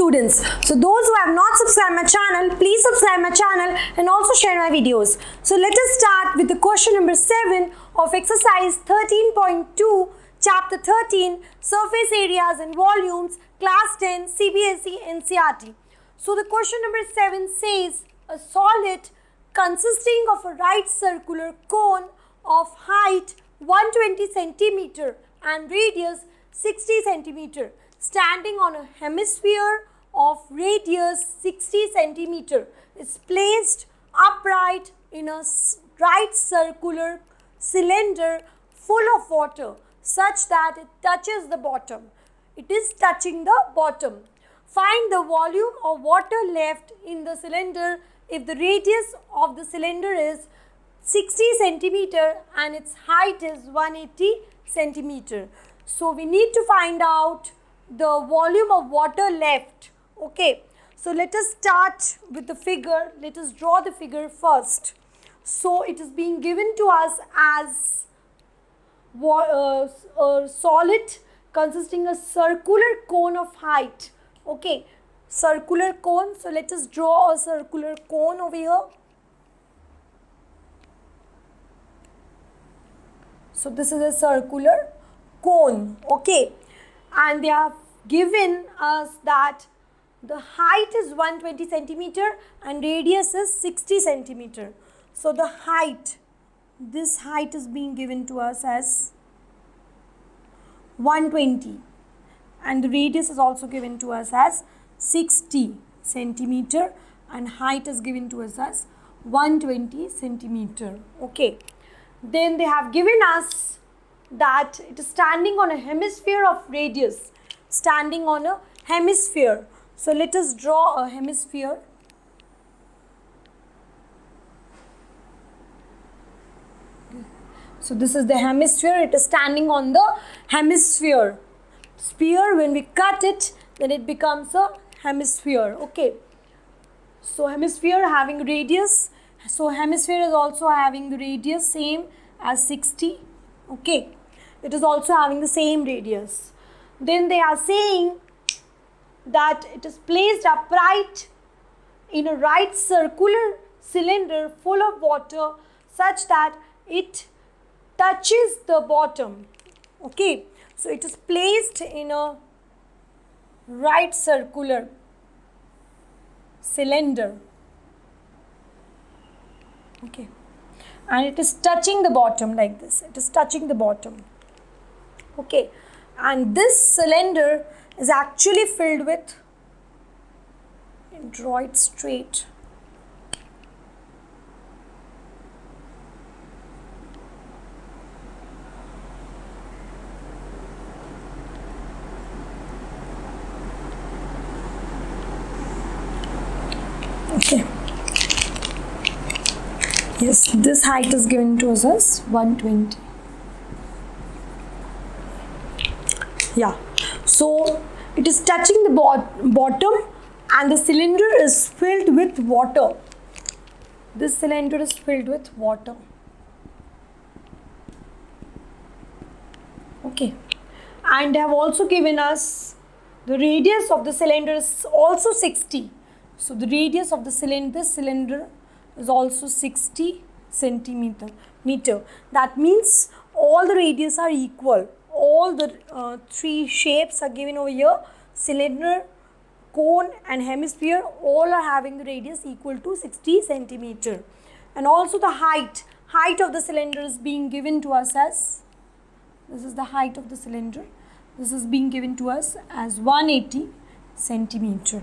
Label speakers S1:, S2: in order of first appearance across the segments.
S1: students. So those who have not subscribed my channel, please subscribe my channel and also share my videos. So let us start with the question number 7 of exercise 13.2, chapter 13, surface areas and volumes, class 10, CBSE, NCERT. So the question number 7 says, a solid consisting of a right circular cone of height 120 centimeter and radius 60 centimeter standing on a hemisphere of radius 60 centimeter is placed upright in a right circular cylinder full of water such that it touches the bottom. It is touching the bottom. Find the volume of water left in the cylinder if the radius of the cylinder is 60 centimeter and its height is 180 centimeter. So we need to find out the volume of water left. Okay, so let us start with the figure. Let us draw the figure first. So it is being given to us as a solid consisting a circular cone of height. Okay, circular cone. So let us draw a circular cone over here. So this is a circular cone. Okay, and they have given us that the height is 120 centimeter and radius is 60 centimeter. So the height, this height is being given to us as 120 and the radius is also given to us as 60 centimeter and height is given to us as 120 centimeter. Okay, then they have given us that it is standing on a hemisphere of radius, standing on a hemisphere. So let us draw a hemisphere. So this is the hemisphere. It is standing on the hemisphere. Sphere, when we cut it, then it becomes a hemisphere. Okay, so hemisphere having radius. So hemisphere is also having the radius same as 60. Okay, it is also having the same radius. Then they are saying that it is placed upright in a right circular cylinder full of water such that it touches the bottom. Okay, so it is placed in a right circular cylinder. Okay, and it is touching the bottom like this. It is touching the bottom. Okay, and this cylinder is actually filled with, draw it straight. Okay. Yes, this height is given to us as 120. Yeah, so it is touching the bottom and the cylinder is filled with water. This cylinder is filled with water. Okay, and they have also given us the radius of the cylinder is also 60. So the radius of the cylinder, this cylinder is also 60 centimeter. That means all the radius are equal. All the three shapes are given over here. Cylinder, cone and hemisphere all are having the radius equal to 60 centimeter. And also the height of the cylinder is being given to us as, this is the height of the cylinder. This is being given to us as 180 centimeter.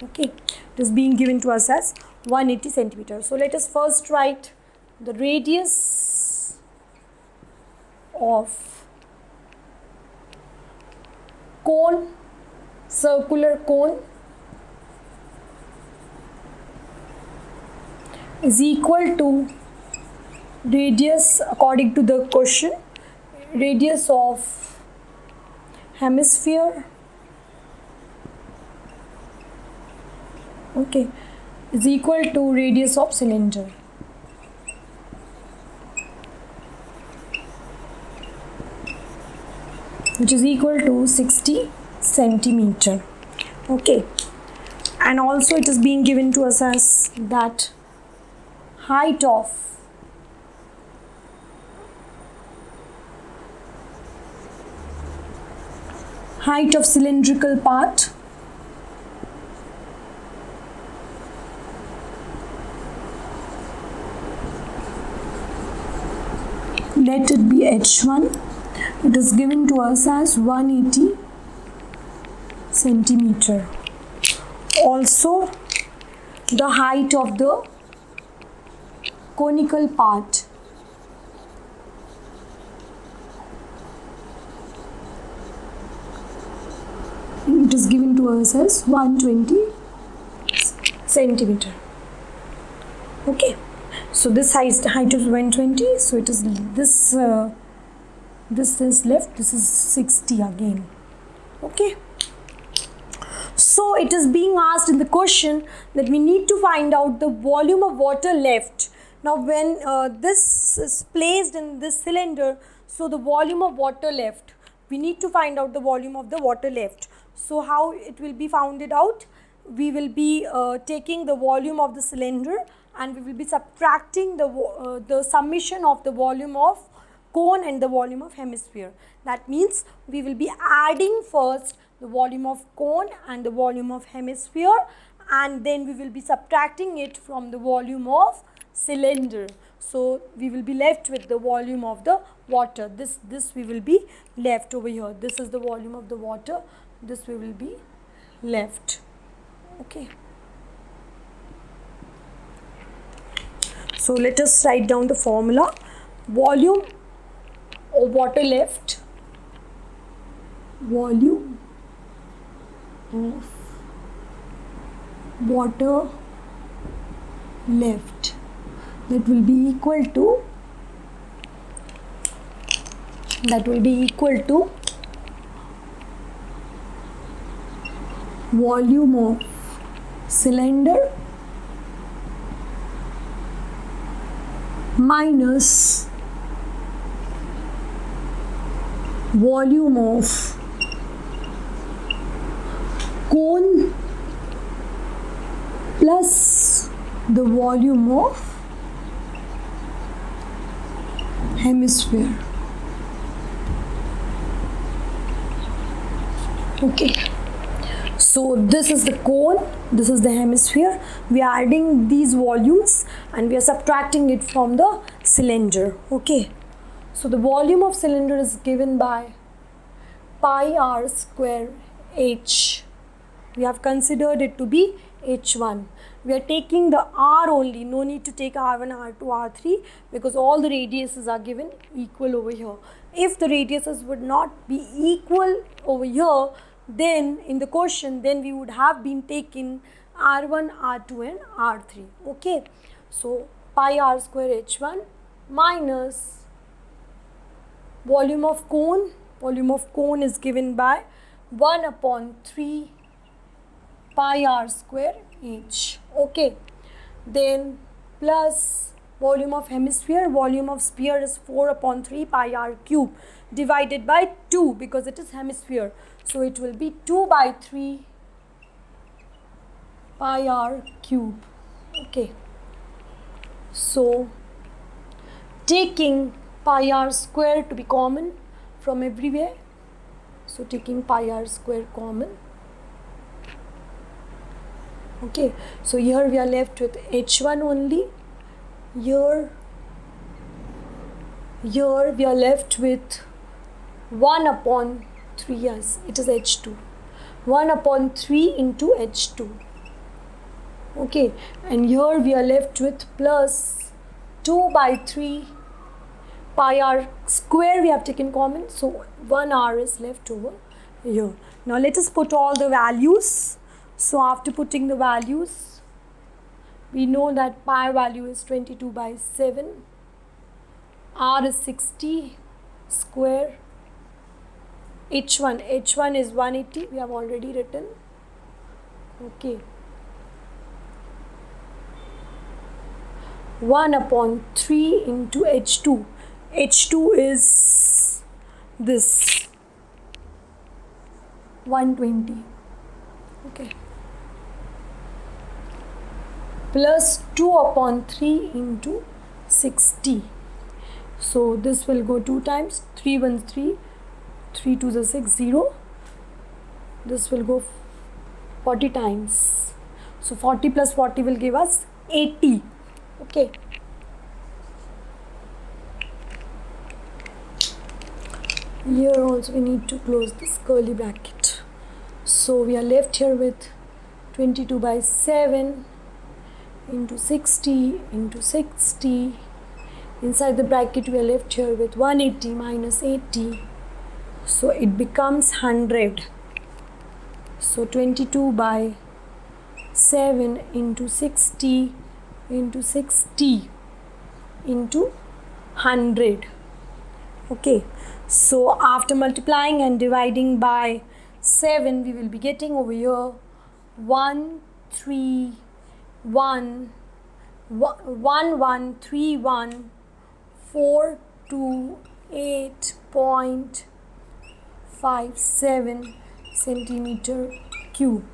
S1: Okay, it is being given to us as 180 centimeter. So let us first write the radius of cone, circular cone is equal to radius, according to the question, radius of hemisphere, okay, is equal to radius of cylinder. Which is equal to 60 centimeter. Okay, and also it is being given to us as that height of cylindrical part let it be h1. It is given to us as 180 centimeter. Also the height of the conical part it is given to us as 120 centimeter. Okay, so this height is 120, so it is this this is left, this is 60 again. Okay, so it is being asked in the question that we need to find out the volume of water left. Now when this is placed in this cylinder, so the volume of water left, we need to find out the volume of the water left. So how it will be founded out? We will be taking the volume of the cylinder and we will be subtracting the summation of the volume of cone and the volume of hemisphere. That means we will be adding first the volume of cone and the volume of hemisphere, and then we will be subtracting it from the volume of cylinder. So we will be left with the volume of the water. This we will be left over here. This is the volume of the water. This we will be left. Okay. So let us write down the formula. Volume of water left. Volume of water left. That will be equal to volume of cylinder minus volume of cone plus the volume of hemisphere. Okay, so this is the cone, this is the hemisphere. We are adding these volumes and we are subtracting it from the cylinder. Okay, so the volume of cylinder is given by pi r square h. We have considered it to be h1. We are taking the r only, no need to take r1, r2, r3 because all the radiuses are given equal over here. If the radiuses would not be equal over here, then in the question, then we would have been taking r1, r2 and r3. Okay, so pi r square h1 minus volume of cone. Volume of cone is given by 1 upon 3 pi r square h. Okay, then plus volume of hemisphere. Volume of sphere is 4 upon 3 pi r cube divided by 2 because it is hemisphere. So it will be 2 by 3 pi r cube. Okay, so taking pi r square to be common from everywhere, so taking pi r square common. Okay, so here we are left with h1 only. Here we are left with 1 upon 3, yes, it is h2. 1 upon 3 into h2. Okay, and here we are left with plus 2 by 3 pi r square we have taken common, so 1 r is left over here. Now let us put all the values. So after putting the values, we know that pi value is 22 by 7, r is 60 square, h1 is 180, we have already written. Okay, 1 upon 3 into h2. h2 is this 120. Okay, plus 2 upon 3 into 60. So this will go 2 times, 3 1 3, 3 2 is 6, 0. This will go 40 times. So 40 plus 40 will give us 80. Okay. Here also we need to close this curly bracket. So we are left here with 22 by 7 into 60 into 60. Inside the bracket we are left here with 180 minus 80. So it becomes 100. So 22 by 7 into 60 into 60 into 100. Okay. So after multiplying and dividing by 7, we will be getting over here 1131,428.57 centimeter cube.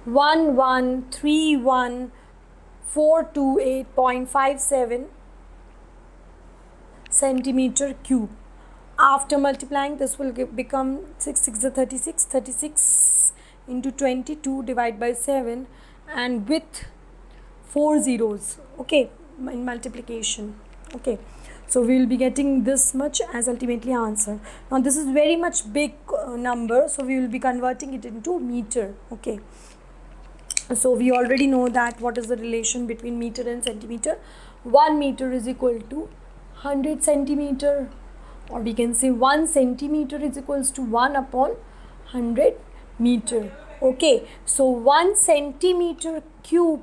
S1: 1131,428.57 centimeter cube. After multiplying, this will become 6 6 is 36, 36 into 22 divided by 7, and with 4 zeros, okay, in multiplication. Okay, so we will be getting this much as ultimately answer. Now this is very much big number, so we will be converting it into meter. Okay, so we already know that what is the relation between meter and centimeter. 1 meter is equal to 100 centimeter, or we can say 1 centimeter is equals to 1 upon 100 meter. Okay, so 1 centimeter cube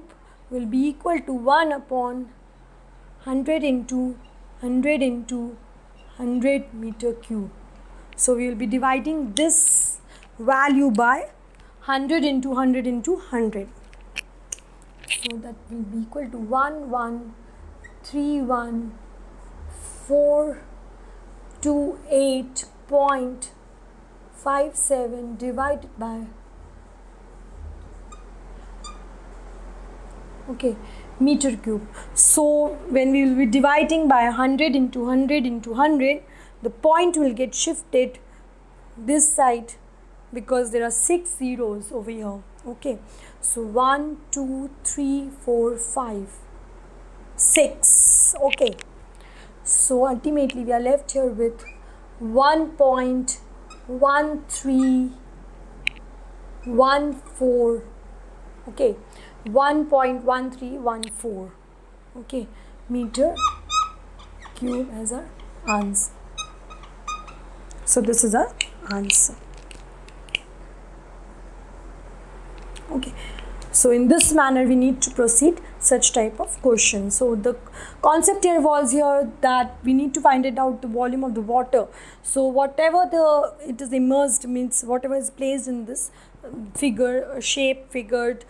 S1: will be equal to 1 upon 100 into 100 into 100 meter cube. So we will be dividing this value by 100 into 100 into 100. So that will be equal to 1131,428.57 divided by, okay, meter cube. So when we will be dividing by 100 into 100 into 100, the point will get shifted this side because there are 6 zeros over here. Okay, so 1 2 3 4 5 6. Okay, so ultimately we are left here with 1.1314. Okay, 1.1314, okay, meter cube as our answer. So this is our answer. Okay, so in this manner we need to proceed such type of question. So the concept here was here that we need to find it out the volume of the water. So whatever it is immersed, means whatever is placed in this figure, shape, figured,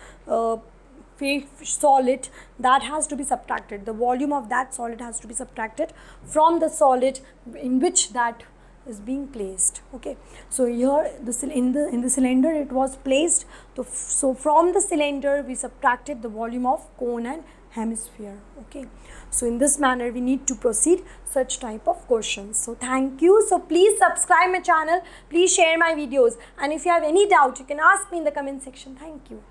S1: solid, that has to be subtracted. The volume of that solid has to be subtracted from the solid in which that is being placed. Okay, so here in the cylinder it was placed. So from the cylinder we subtracted the volume of cone and hemisphere. Okay, so in this manner we need to proceed such type of questions. So thank you. So please subscribe my channel, please share my videos, and if you have any doubt you can ask me in the comment section. Thank you.